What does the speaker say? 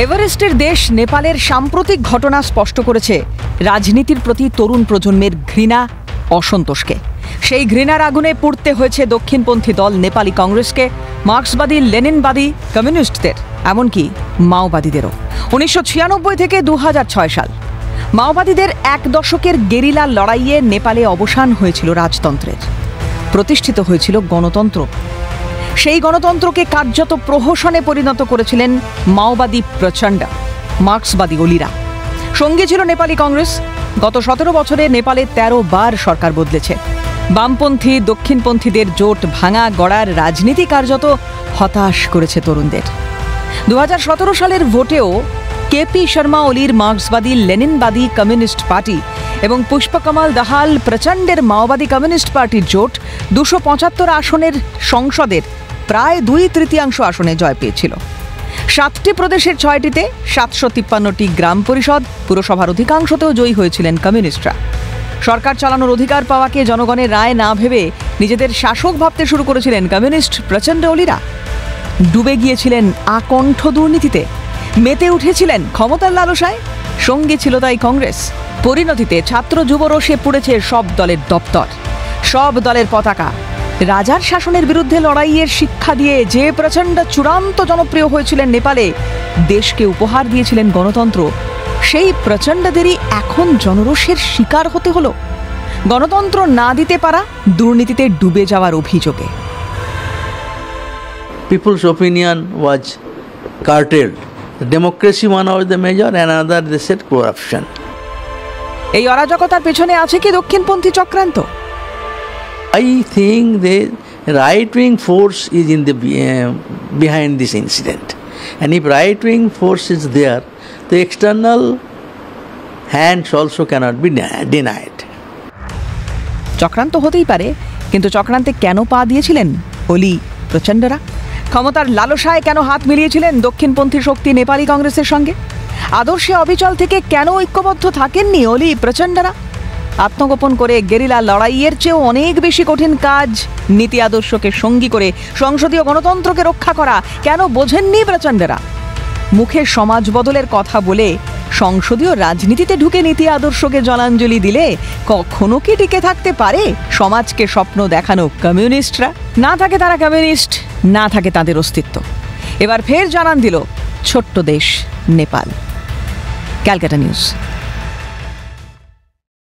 এভারেস্টের দেশ নেপালের সাম্প্রতিক ঘটনা স্পষ্ট করেছে রাজনীতির প্রতি তরুণ প্রজন্মের ঘৃণা, অসন্তোষকে। সেই ঘৃণার আগুনে পুড়তে হয়েছে দক্ষিণপন্থী দল নেপালি কংগ্রেসকে, মার্ক্সবাদী লেনিনবাদী কমিউনিস্টদের, এমনকি মাওবাদীদেরও। 1996 থেকে 2006 সাল মাওবাদীদের এক দশকের গেরিলা লড়াইয়ে নেপালে অবসান হয়েছিল রাজতন্ত্রের, প্রতিষ্ঠিত হয়েছিল গণতন্ত্র। সেই গণতন্ত্রকে কার্যত প্রহসনে পরিণত করেছিলেন মাওবাদী প্রচণ্ড, মার্ক্সবাদী অলিরা। সঙ্গে ছিল নেপালি কংগ্রেস। গত 17 বছরে নেপালে 13 বার সরকার বদলেছে। বামপন্থী দক্ষিণপন্থীদের জোট ভাঙা গড়ার রাজনীতি কার্যত হতাশ করেছে তরুণদের। 2017 সালের ভোটেও কেপি শর্মা ওলির মার্ক্সবাদী লেনিনবাদী কমিউনিস্ট পার্টি এবং পুষ্পকমল দাহাল প্রচণ্ডের মাওবাদী কমিউনিস্ট পার্টির জোট 275 আসনের সংসদের প্রায় 2/3 আসনে জয় পেয়েছিল। 7টি প্রদেশের 6টিতে 753টি গ্রাম পরিষদ, পুরসভার অধিকাংশতেও জয়ী হয়েছিলেন কমিউনিস্টরা। সরকার চালানোর অধিকার পাওয়াকে জনগণের রায় না ভেবে নিজেদের শাসক ভাবতে শুরু করেছিলেন কমিউনিস্ট প্রচণ্ড অলিরা। ডুবে গিয়েছিলেন আকণ্ঠ দুর্নীতিতে, মেতে উঠেছিলেন ক্ষমতার লালসায়। সঙ্গে ছিল তাই কংগ্রেস। পরিণতিতে ছাত্র যুবরোষে পুড়েছে সব দলের দপ্তর, সব দলের পতাকা। রাজার শাসনের বিরুদ্ধে লড়াইয়ের শিক্ষা দিয়ে যে প্রচণ্ড চূড়ান্ত জনপ্রিয় হয়েছিলেন নেপালে, দেশকে উপহার দিয়েছিলেন গণতন্ত্র, সেই প্রচণ্ডদেরই এখন জনরোষের শিকার হতে হলো গণতন্ত্র না দিতে পারা, দুর্নীতিতে ডুবে যাওয়ার অভিযোগে। People's opinion was curtailed. Democracy one was the major, another they said corruption. এই অরাজকতার পেছনে আছে কি দক্ষিণপন্থী চক্রান্ত? I think the right-wing force is in the behind this incident, and if right-wing force is there, the external hands also cannot be denied. চক্রান্ত হতেই পারে, কিন্তু চক্রান্তে কেন পা দিয়েছিলেন অলি প্রচণ্ডরা? ক্ষমতার লালসায় কেন হাত মিলিয়েছিলেন দক্ষিণপন্থী শক্তি নেপালি কংগ্রেসের সঙ্গে? আদর্শে অবিচল থেকে কেন ঐক্যবদ্ধ থাকেননি অলি প্রচণ্ডরা? আত্মগোপন করে গেরিলা লড়াইয়ের চেয়েও অনেক বেশি কঠিন কাজ নীতি আদর্শকে সঙ্গী করে সংসদীয় গণতন্ত্রকে রক্ষা করা কেন বোঝেননি প্রচণ্ডরা? মুখে সমাজ বদলের কথা বলে সংসদীয় রাজনীতিতে ঢুকে নীতি আদর্শকে জলাঞ্জলি দিলে কখনো কি টিকে থাকতে পারে সমাজকে স্বপ্ন দেখানো কমিউনিস্টরা? না থাকে তারা কমিউনিস্ট, না থাকে তাদের অস্তিত্ব। এবার ফের জানান দিল ছোট্ট দেশ নেপাল। ক্যালকাটা নিউজ।